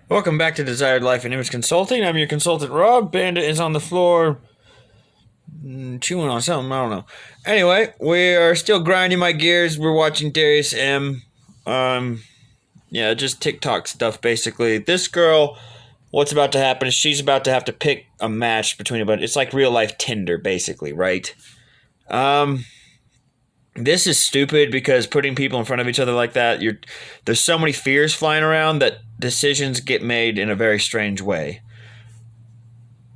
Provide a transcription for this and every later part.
Welcome back to Desired Life and Image Consulting. I'm your consultant, Rob. Bandit is on the floor chewing on something. I don't know. Anyway, we are still grinding my gears. We're watching Darius M. Just TikTok stuff, basically. This girl, what's about to happen is she's about to have to pick a match between a bunch. It's like real life Tinder, basically, right? This is stupid because putting people in front of each other like that, there's so many fears flying around that decisions get made in a very strange way.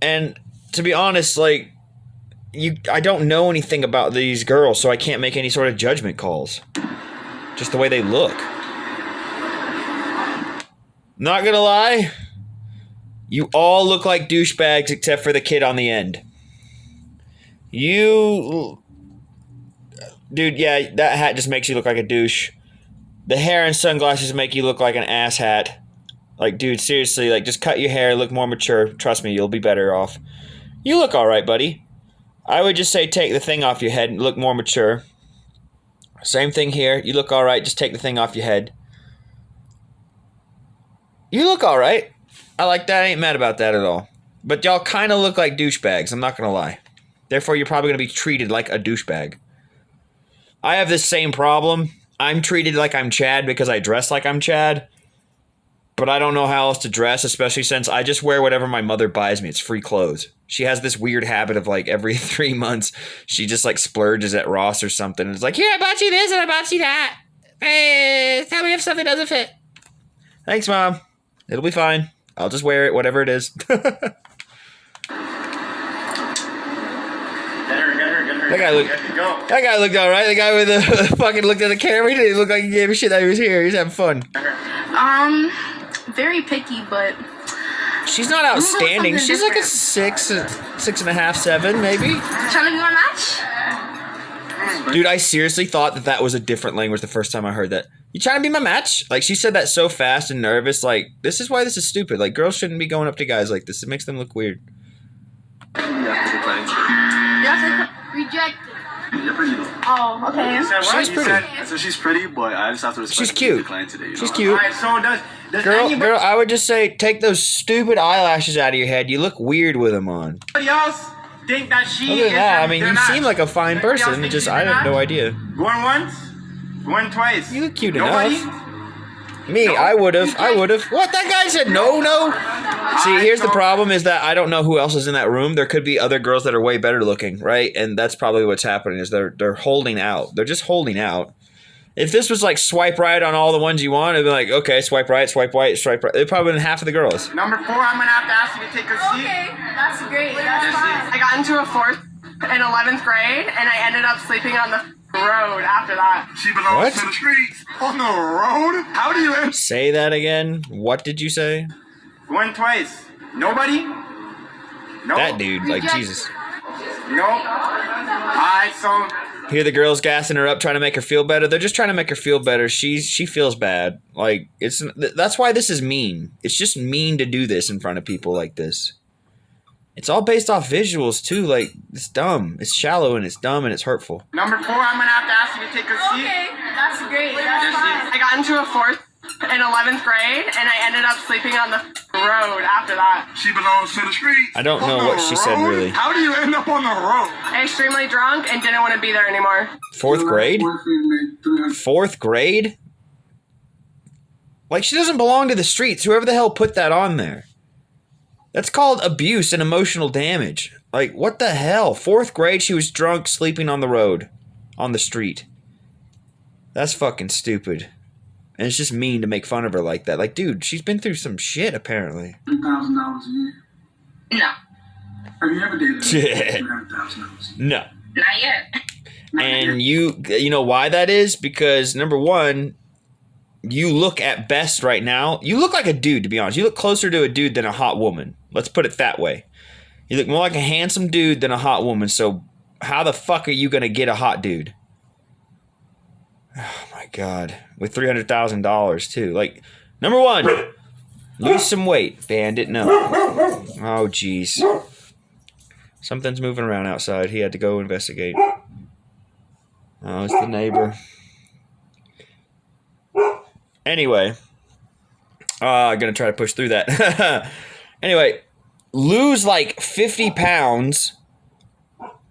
And to be honest, I don't know anything about these girls, so I can't make any sort of judgment calls. Just the way they look. Not gonna lie, you all look like douchebags except for the kid on the end. Dude, yeah, that hat just makes you look like a douche. The hair and sunglasses make you look like an ass hat. Like, dude, seriously, just cut your hair, look more mature. Trust me, you'll be better off. You look alright, buddy. I would just say take the thing off your head and look more mature. Same thing here. You look alright, just take the thing off your head. You look alright. I like that. I ain't mad about that at all. But y'all kind of look like douchebags, I'm not gonna lie. Therefore, you're probably gonna be treated like a douchebag. I have this same problem. I'm treated like I'm Chad because I dress like I'm Chad. But I don't know how else to dress, especially since I just wear whatever my mother buys me. It's free clothes. She has this weird habit of every 3 months, she just splurges at Ross or something. And it's like, here, I bought you this and I bought you that. Hey, tell me if something doesn't fit. Thanks, Mom. It'll be fine. I'll just wear it, whatever it is. That guy looked alright. The guy with the fucking looked at the camera. He didn't look like he gave a shit that he was here. He's having fun. Very picky, but she's not outstanding. She's like a 6.5, 7, maybe. Trying to be my match? Dude, I seriously thought that was a different language the first time I heard that. You trying to be my match? She said that so fast and nervous. This is why this is stupid. Girls shouldn't be going up to guys like this. It makes them look weird. Rejected. Oh, okay. She's pretty. So she's pretty, but I just have to respect. She's cute. Today, She's cute. Alright, so does girl, I would just say take those stupid eyelashes out of your head. You look weird with them on. Anybody else think that she Other than that, I mean, you seem like a fine person. Just I have no idea. Going once, going twice. You look cute Nobody? enough. Me, no. I would have. What? That guy said no. See, here's the problem is that I don't know who else is in that room. There could be other girls that are way better looking, right? And that's probably what's happening is they're holding out. They're just holding out. If this was swipe right on all the ones you want, it'd be okay, swipe right, swipe right, swipe right. It'd probably been half of the girls. Number 4, I'm going to have to ask you to take a seat. Okay, that's great. That's fine. I got into a 4th in 11th grade, and I ended up sleeping on the road after that. She belongs to the streets. On the road? How do you... Say that again. What did you say? Went twice. Nobody? No. That dude, Jesus. No. Alright, so... Hear the girls gassing her up, trying to make her feel better. They're just trying to make her feel better. She feels bad. That's why this is mean. It's just mean to do this in front of people like this. It's all based off visuals too. It's dumb. It's shallow and it's dumb and it's hurtful. Number 4, I'm gonna have to ask you to take a seat. Okay, that's great. That's fine. I got into a 4th in 11th grade, and I ended up sleeping on the road after that. She belongs to the streets. I don't know what she said really. How do you end up on the road? Extremely drunk and didn't want to be there anymore. 4th grade? 4th grade? She doesn't belong to the streets. Whoever the hell put that on there? That's called abuse and emotional damage. What the hell? 4th grade, she was drunk, sleeping on the road. On the street. That's fucking stupid. And it's just mean to make fun of her like that. Dude, she's been through some shit, apparently. $3,000 a year? No. Have you ever dated Shit. $300,000? No. Not yet. And you know why that is? Because, number one, you look at best right now. You look like a dude, to be honest. You look closer to a dude than a hot woman. Let's put it that way. You look more like a handsome dude than a hot woman. So how the fuck are you going to get a hot dude? Oh, my God. With $300,000, too. Number one, lose some weight, Bandit. No. Oh, jeez. Something's moving around outside. He had to go investigate. Oh, it's the neighbor. Anyway, I'm going to try to push through that. Anyway, lose like 50 pounds.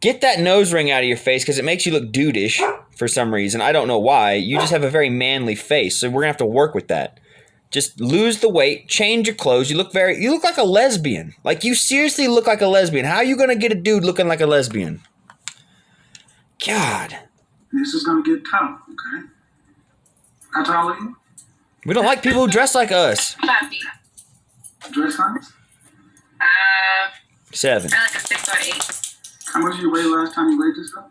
Get that nose ring out of your face because it makes you look dudeish for some reason. I don't know why. You just have a very manly face, so we're going to have to work with that. Just lose the weight, change your clothes. You look like a lesbian. Like, you seriously look like a lesbian. How are you going to get a dude looking like a lesbian? God. This is going to get tough, okay? How tall are you? We don't like people who dress like us. 5 feet. Dress size? 7. Like a 6 or 8. How much did you weigh last time you weighed yourself?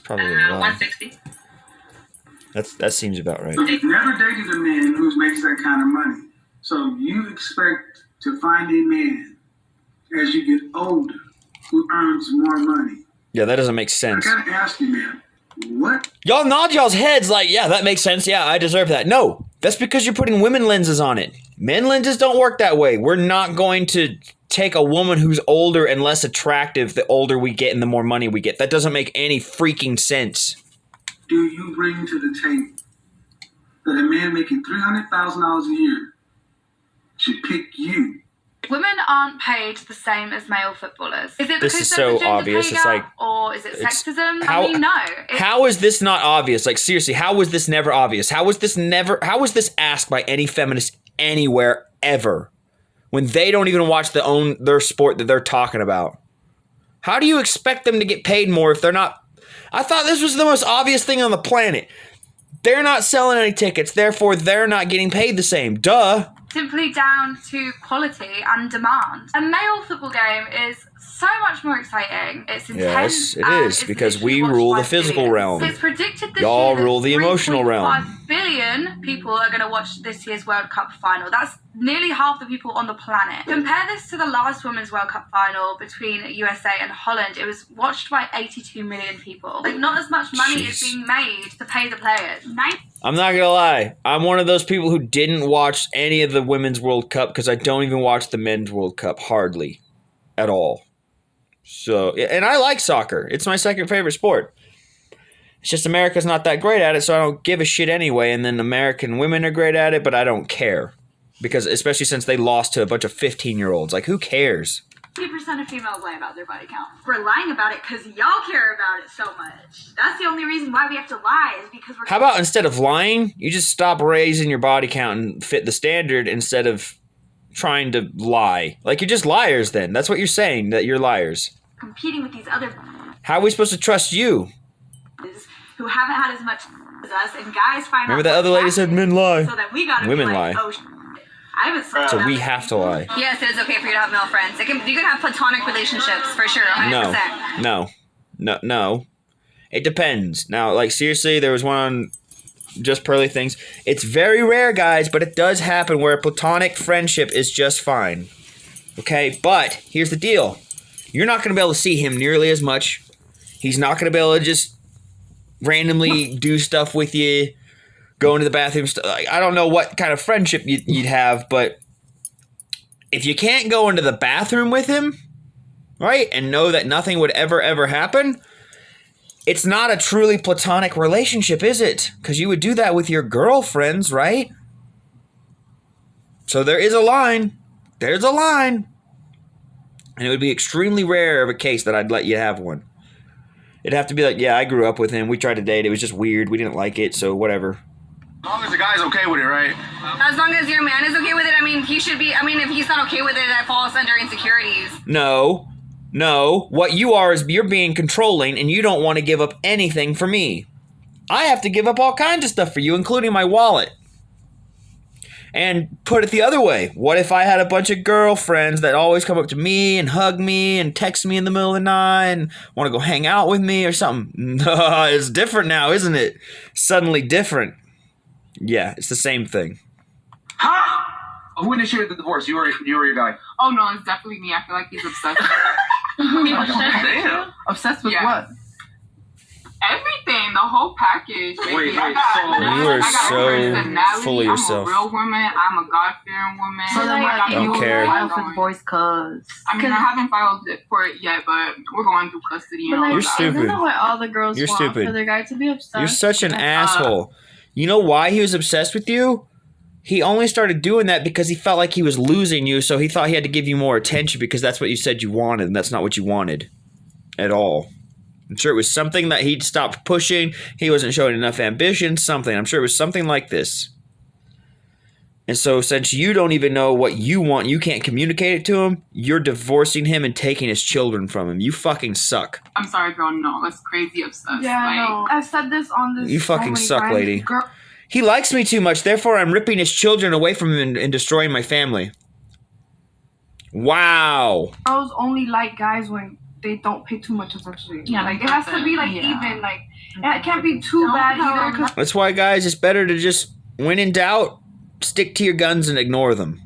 Probably a lot. 160. That seems about right. So you've never dated a man who makes that kind of money. So you expect to find a man as you get older who earns more money. Yeah, that doesn't make I sense. gotta ask you, man, what? Y'all nod y'all's heads like, yeah, that makes sense. Yeah, I deserve that. No, that's because you're putting women lenses on it. Men lenses don't work that way. We're not going to take a woman who's older and less attractive the older we get and the more money we get. That doesn't make any freaking sense. Do you bring to the table that a man making $300,000 a year should pick you? Women aren't paid the same as male footballers. Is it This because is there's so a gender obvious. pay It's gap, like- or is it sexism? how- I mean, no. How is this not obvious? Like, seriously, how was this never obvious? How was this asked by any feminist anywhere ever when they don't even watch their sport that they're talking about? How do you expect them to get paid more if they're not? I thought this was the most obvious thing on the planet. They're not selling any tickets, therefore they're not getting paid the same. Duh. Simply down to quality and demand. A male football game is so much more exciting. It's intense. Yes, it and is, it's because literally we watched rule by the physical billions. realm. It's predicted this Y'all year that rule the emotional realm. 3.5 billion people are going to watch this year's World Cup final. That's nearly half the people on the planet. Compare this to the last Women's World Cup final between USA and Holland. It was watched by 82 million people. Like, not as much money is Jeez. being made to pay the players. I'm not gonna lie. I'm one of those people who didn't watch any of the Women's World Cup because I don't even watch the Men's World Cup hardly at all. So, and I like soccer. It's my second favorite sport. It's just America's not that great at it, so I don't give a shit anyway. And then American women are great at it, but I don't care. Because, especially since they lost to a bunch of 15-year-olds. Like, who cares? 50% of females lie about their body count. We're lying about it because y'all care about it so much. That's the only reason why we have to lie is because we're... How about instead of lying, you just stop raising your body count and fit the standard instead of trying to lie? Like, you're just liars then. That's what you're saying, that you're liars. competing with these other How are we supposed to trust you? who haven't had as much as us, and guys find Remember out that other lady what's said happening, men lie. so that we gotta Women be like, lie. oh, I haven't slept So with we other have to people. lie. Yes, it is okay for you to have male friends. You can have platonic relationships for sure. 100%. No. It depends. Now, like, seriously, there was one on Just Pearly Things. It's very rare, guys, but it does happen where a platonic friendship is just fine. Okay? But here's the deal. You're not going to be able to see him nearly as much. He's not going to be able to just randomly do stuff with you, go into the bathroom. Like, I don't know what kind of friendship you'd have, but if you can't go into the bathroom with him, right, and know that nothing would ever happen, it's not a truly platonic relationship, is it? Because you would do that with your girlfriends, right? So there is a line. There's a line. And it would be extremely rare of a case that I'd let you have one. It'd have to be like, yeah, I grew up with him. We tried to date. It was just weird. We didn't like it, so whatever. As long as the guy's okay with it, right? As long as your man is okay with it, I mean, he should be. I mean, if he's not okay with it, that falls under insecurities. No. What you are is you're being controlling, and you don't want to give up anything for me. I have to give up all kinds of stuff for you, including my wallet. And put it the other way. What if I had a bunch of girlfriends that always come up to me and hug me and text me in the middle of the night and want to go hang out with me or something? No, it's different now, isn't it? Suddenly different. Yeah, it's the same thing. Huh? Who initiated the divorce? You or your guy? Oh no, it's definitely me. I feel like he's obsessed. Damn. Obsessed with Yeah. what? Everything, the whole package. Wait, baby. I got so- a You are I got a so personality, full of yourself. I'm a real woman. I'm a God-fearing woman. So then I why got don't Don't you care. file for divorce? Cause I mean, I haven't filed it for it yet, but we're going through custody and all You're that. stupid. Isn't that what all the girls You're want stupid. for their guy to be obsessed? You're such an asshole. You know why he was obsessed with you? He only started doing that because he felt like he was losing you, so he thought he had to give you more attention because that's what you said you wanted, and that's not what you wanted at all. I'm sure it was something that he'd stopped pushing. He wasn't showing enough ambition, something. I'm sure it was something like this. And so since you don't even know what you want, you can't communicate it to him, you're divorcing him and taking his children from him. You fucking suck. I'm sorry, girl. No, that's crazy obsessed. Yeah, like, no. I've said this on this. You fucking so many suck, times. lady. Girl, He likes me too much, therefore I'm ripping his children away from him and destroying my family. Wow. girls only like guys when they don't pay too much attention to you. Yeah, Like it has to be like yeah. even. Like it can't be too Don't bad know. either. 'Cause That's why, guys, it's better to just, when in doubt, stick to your guns and ignore them.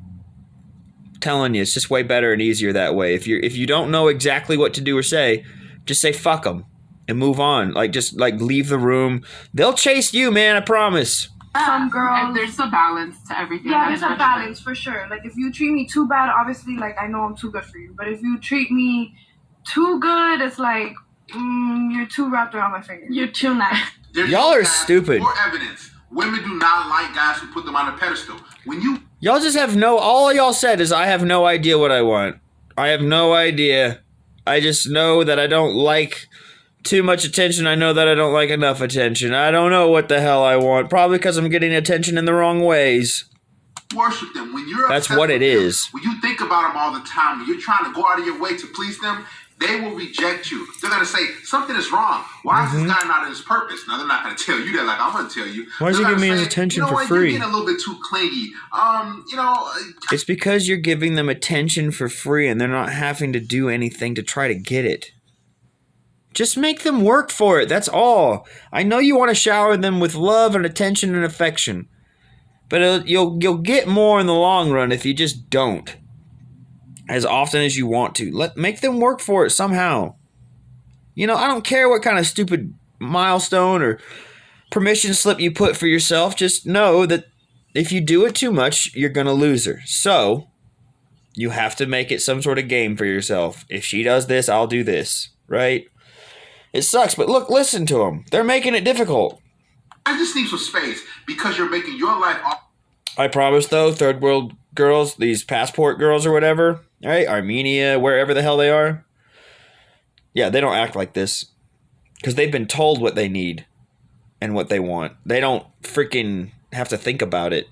I'm telling you, it's just way better and easier that way. If you don't know exactly what to do or say, just say fuck them and move on. Like just like leave the room. They'll chase you, man. I promise. some and girls. there's a balance to everything. Yeah, that's there's a for balance for sure. Like if you treat me too bad, obviously, like I know I'm too good for you. But if you treat me too good, it's like you're too wrapped around my finger. You're too nice. There's Y'all no are facts stupid. or evidence. Women do not like guys who put them on a pedestal. When you Y'all just have no, all y'all said is I have no idea what I want. I have no idea. I just know that I don't like too much attention. I know that I don't like enough attention. I don't know what the hell I want. Probably because I'm getting attention in the wrong ways. worship them, when you're That's obsessed what it with them, is. when you think about them all the time, when you're trying to go out of your way to please them, they will reject you. They're going to say, something is wrong. Why is this guy not in his purpose? Now, they're not going to tell you that like I'm going to tell you. Why is he They're giving me gonna his say, attention you know for what, free? You're getting a little bit too clingy. It's because you're giving them attention for free and they're not having to do anything to try to get it. Just make them work for it. That's all. I know you want to shower them with love and attention and affection, but you'll get more in the long run if you just don't, as often as you want to. Make them work for it somehow. You know, I don't care what kind of stupid milestone or permission slip you put for yourself. Just know that if you do it too much, you're gonna lose her. So you have to make it some sort of game for yourself. If she does this, I'll do this, right? It sucks, but look, listen to them. They're making it difficult. I just need some space because you're making your life all I promise, though, third world girls, these passport girls or whatever, right? Armenia, wherever the hell they are. Yeah, they don't act like this because they've been told what they need and what they want. They don't freaking have to think about it.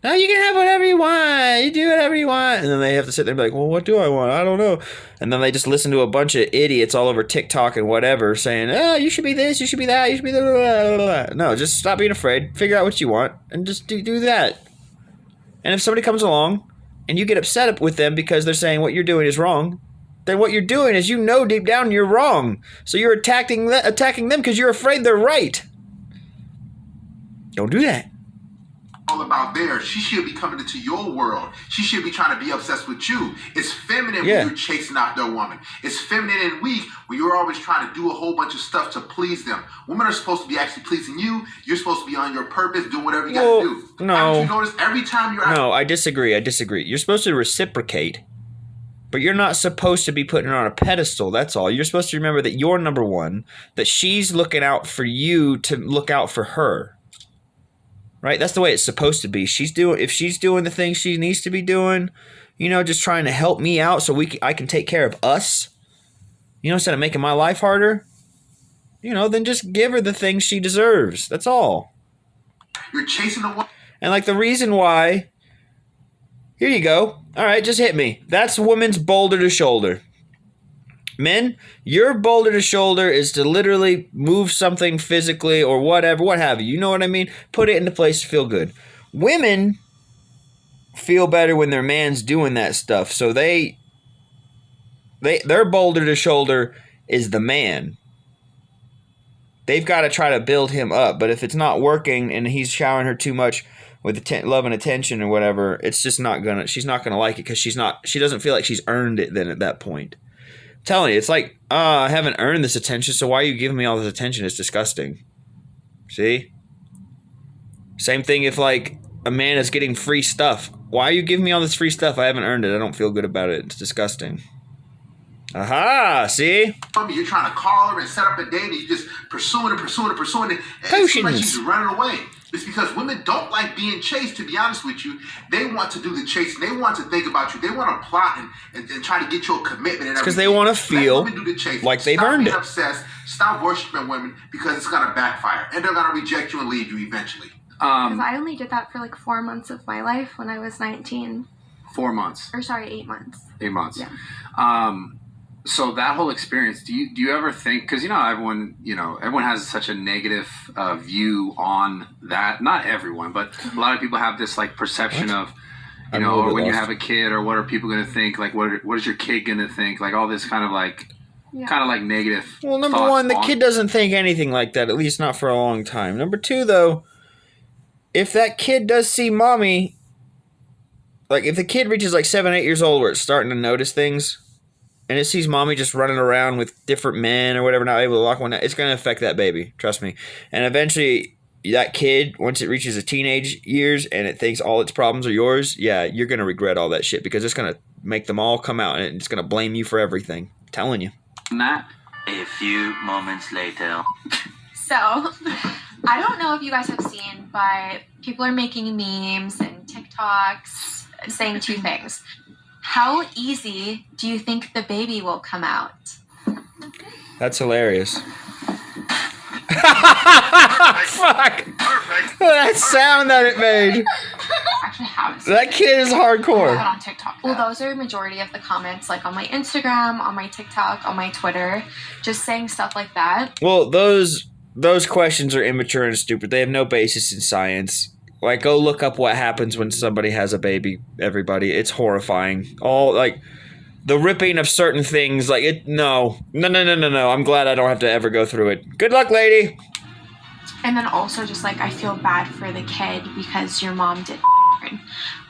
No, you can have whatever you want. You do whatever you want. And then they have to sit there and be like, well, what do I want? I don't know. And then they just listen to a bunch of idiots all over TikTok and whatever saying, oh, you should be this, you should be that, you should be blah, blah, blah, blah. No, just stop being afraid. Figure out what you want and just do that. And if somebody comes along and you get upset with them because they're saying what you're doing is wrong, then what you're doing is you know deep down you're wrong. So you're attacking them because you're afraid they're right. Don't do that. about theirs. She should be coming into your world. She should be trying to be obsessed with you. It's feminine Yeah. when you're chasing after a woman. It's feminine and weak when you're always trying to do a whole bunch of stuff to please them. Women are supposed to be actually pleasing you. You're supposed to be on your purpose, doing whatever you got to do. no. Haven't you noticed every time you're out? No, I disagree. You're supposed to reciprocate, but you're not supposed to be putting her on a pedestal. That's all. You're supposed to remember that you're number one, that she's looking out for you to look out for her. Right? That's the way it's supposed to be. If she's doing the things she needs to be doing, just trying to help me out so I can take care of us, instead of making my life harder, then just give her the things she deserves. That's all. You're chasing a woman. And the reason why, here you go. All right, just hit me. That's women's boulder to shoulder. Men, your boulder to shoulder is to literally move something physically or whatever, what have you. You know what I mean? Put it into place to feel good. Women feel better when their man's doing that stuff. So their boulder to shoulder is the man. They've got to try to build him up. But if it's not working and he's showering her too much with love and attention or whatever, it's just she's not gonna like it because she doesn't feel like she's earned it then at that point. I'm telling you, it's like, I haven't earned this attention, so why are you giving me all this attention? It's disgusting. See? Same thing if a man is getting free stuff. Why are you giving me all this free stuff? I haven't earned it. I don't feel good about it. It's disgusting. Aha! See? You're trying to call her and set up a date and you're just pursuing it. And it seems like Potions. she's running away. It's because women don't like being chased, to be honest with you. They want to do the chasing. They want to think about you. They want to plot and try to get you a commitment. It's because they want to feel like they've earned it. Stop being obsessed. Stop worshiping women because it's going to backfire. And they're going to reject you and leave you eventually. Because I only did that for like 4 months of my life when I was 19. 4 months. Or sorry, 8 months. 8 months. Yeah. So that whole experience, do you ever think, because everyone has such a negative view on that. Not everyone, but a lot of people have this like perception of, or when you have a kid, or what are people going to think? Like, what is your kid going to think? Like all this kind of like negative. Well, number one, the kid doesn't think anything like that, at least not for a long time. Number two, though, if that kid does see mommy, like if the kid reaches like 7, 8 years old where it's starting to notice things, and it sees mommy just running around with different men or whatever, not able to lock one down, it's going to affect that baby. Trust me. And eventually, that kid, once it reaches the teenage years and it thinks all its problems are yours, yeah, you're going to regret all that shit because it's going to make them all come out and it's going to blame you for everything. I'm telling you. Matt? A few moments later. So, I don't know if you guys have seen, but people are making memes and TikToks saying two things. How easy do you think the baby will come out? That's hilarious. Fuck! Perfect. That sound that it made. Actually haven't seen That kid is hardcore. it on TikTok. Well, those are majority of the comments, like on my Instagram, on my TikTok, on my Twitter, just saying stuff like that. Well, those questions are immature and stupid. They have no basis in science. Like, go look up what happens when somebody has a baby, everybody. It's horrifying. All, like, the ripping of certain things, like, no. I'm glad I don't have to ever go through it. Good luck, lady. And then also just like I feel bad for the kid because your mom did.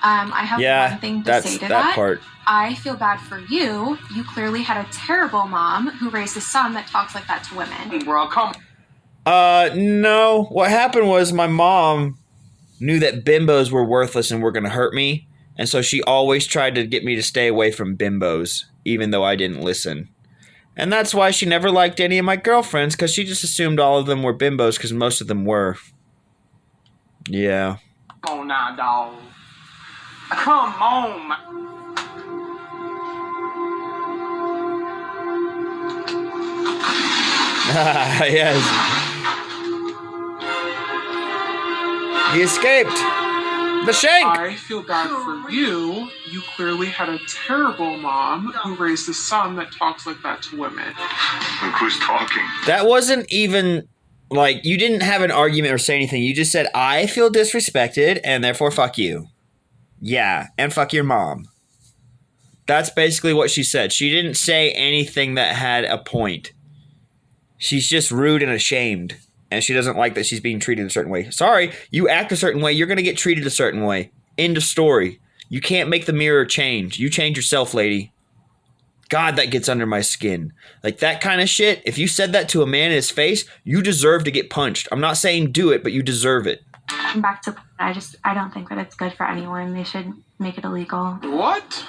I have one thing to say to that. Part. I feel bad for you. You clearly had a terrible mom who raised a son that talks like that to women. Bro, come. No. What happened was my mom knew that bimbos were worthless and were going to hurt me. And so she always tried to get me to stay away from bimbos, even though I didn't listen. And that's why she never liked any of my girlfriends, because she just assumed all of them were bimbos, because most of them were. Yeah. Come on now, dog. Come on, man. Yes. He escaped. The shank. I feel bad for you. You clearly had a terrible mom who raised a son that talks like that to women. Look who's talking. That wasn't even, like, you didn't have an argument or say anything. You just said, I feel disrespected, and therefore fuck you. Yeah, and fuck your mom. That's basically what she said. She didn't say anything that had a point. She's just rude and ashamed. And she doesn't like that she's being treated a certain way. Sorry, you act a certain way, you're going to get treated a certain way. End of story. You can't make the mirror change. You change yourself, lady. God, that gets under my skin. Like, that kind of shit, if you said that to a man in his face, you deserve to get punched. I'm not saying do it, but you deserve it. Back to I don't think that it's good for anyone. They should make it illegal. What?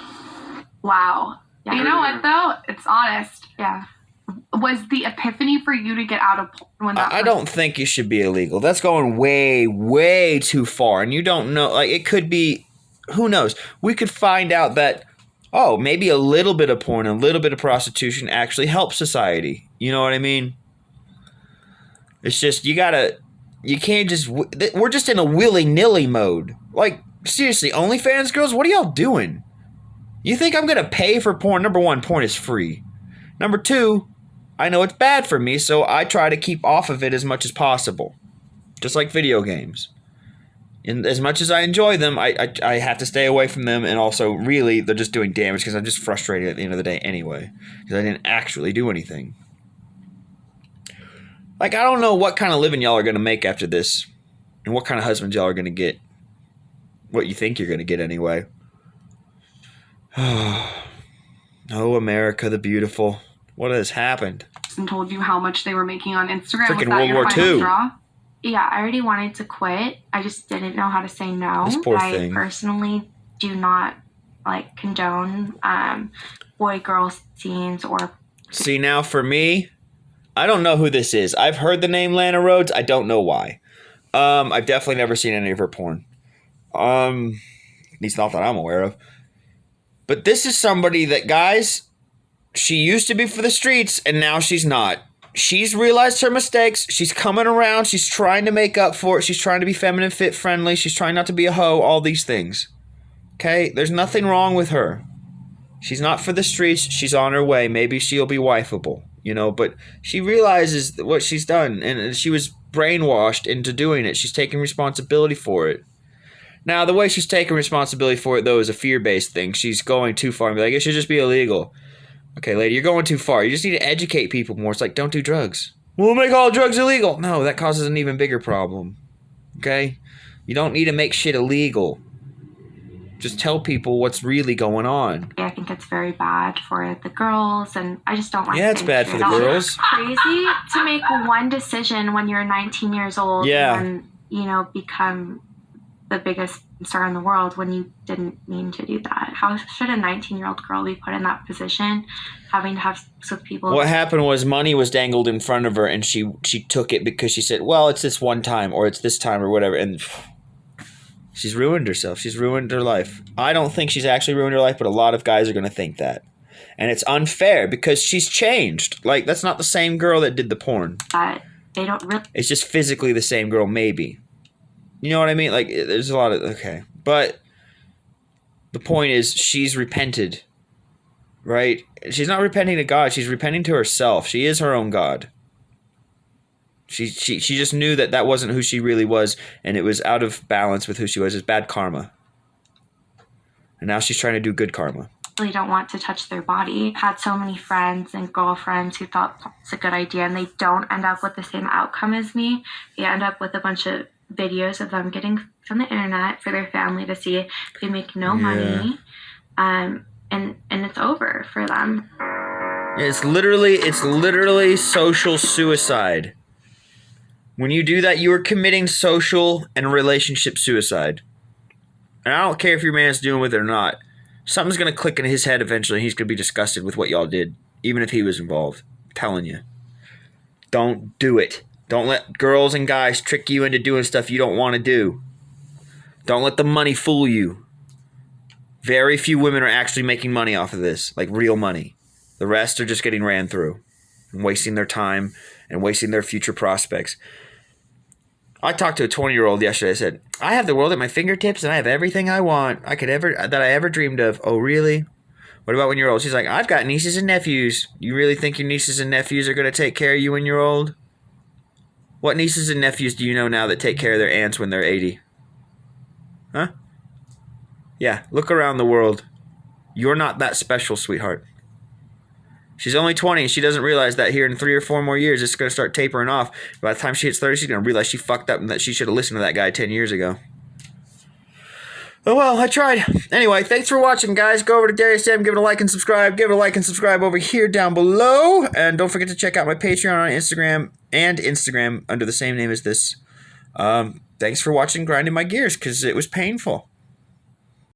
Wow. Yeah. You know what, though? It's honest. Yeah. Was the epiphany for you to get out of porn when that I don't think it should be illegal. That's going way, way too far. And you don't know. Like, it could be, who knows? We could find out that, oh, maybe a little bit of porn, a little bit of prostitution actually helps society. You know what I mean? It's just, you can't just, we're just in a willy-nilly mode. Like, seriously, OnlyFans girls, what are y'all doing? You think I'm going to pay for porn? Number one, porn is free. Number two, I know it's bad for me, so I try to keep off of it as much as possible. Just like video games. And as much as I enjoy them, I have to stay away from them, and also, really, they're just doing damage because I'm just frustrated at the end of the day anyway. Because I didn't actually do anything. Like, I don't know what kind of living y'all are going to make after this. And what kind of husbands y'all are going to get. What you think you're going to get anyway. Oh, America the beautiful. What has happened? and told you how much they were making on Instagram? Freaking Was that World your War final II. straw? Yeah, I already wanted to quit. I just didn't know how to say no. This poor I thing. personally do not condone boy-girl scenes or. See, now for me, I don't know who this is. I've heard the name Lana Rhodes. I don't know why. I've definitely never seen any of her porn. At least not that I'm aware of. But this is somebody that, guys, she used to be for the streets, and now she's not. She's realized her mistakes. She's coming around. She's trying to make up for it. She's trying to be feminine, fit, friendly. She's trying not to be a hoe, all these things. Okay? There's nothing wrong with her. She's not for the streets. She's on her way. Maybe she'll be wifeable, you know, but she realizes what she's done, and she was brainwashed into doing it. She's taking responsibility for it. Now, the way she's taking responsibility for it, though, is a fear-based thing. She's going too far and be like, it should just be illegal. Okay, lady, you're going too far. You just need to educate people more. It's like, don't do drugs. We'll make all drugs illegal. No, that causes an even bigger problem. Okay? You don't need to make shit illegal. Just tell people what's really going on. I think it's very bad for the girls, and I just don't like. Yeah, it's bad for the girls. Crazy to make one decision when you're 19 years old, and you know, become the biggest star in the world when you didn't mean to do that. How should a 19-year-old girl be put in that position, having to have sex with people? What happened was money was dangled in front of her, and she took it because she said, well, it's this one time, or it's this time, or whatever, and she's ruined herself. She's ruined her life. I don't think she's actually ruined her life, but a lot of guys are going to think that. And it's unfair because she's changed. Like, that's not the same girl that did the porn. They don't really... It's just physically the same girl, maybe. You know what I mean? Like, there's a lot of... Okay. But the point is, she's repented. Right? She's not repenting to God. She's repenting to herself. She is her own God. She just knew that that wasn't who she really was, and it was out of balance with who she was. It's bad karma. And now she's trying to do good karma. Really don't want to touch their body. Had so many friends and girlfriends who thought it's a good idea, and they don't end up with the same outcome as me. They end up with a bunch of videos of them getting from the internet for their family to see. They make no money, and it's over for them. It's literally social suicide. When you do that, you are committing social and relationship suicide. And I don't care if your man's doing with it or not. Something's going to click in his head eventually. And he's going to be disgusted with what y'all did, even if he was involved. I'm telling you. Don't do it. Don't let girls and guys trick you into doing stuff you don't want to do. Don't let the money fool you. Very few women are actually making money off of this, like real money. The rest are just getting ran through and wasting their time and wasting their future prospects. I talked to a 20-year-old yesterday. I said, I have the world at my fingertips and I have everything I want that I ever dreamed of. Oh, really? What about when you're old? She's like, I've got nieces and nephews. You really think your nieces and nephews are going to take care of you when you're old? What nieces and nephews do you know now that take care of their aunts when they're 80? Huh? Yeah, look around the world. You're not that special, sweetheart. She's only 20 and she doesn't realize that here in 3 or 4 more years it's going to start tapering off. By the time she hits 30, she's going to realize she fucked up and that she should have listened to that guy 10 years ago. Oh well, I tried. Anyway, thanks for watching, guys. Go over to Darius M, give it a like and subscribe. Give it a like and subscribe over here down below. And don't forget to check out my Patreon on Instagram under the same name as this. Thanks for watching Grinding My Gears, because it was painful.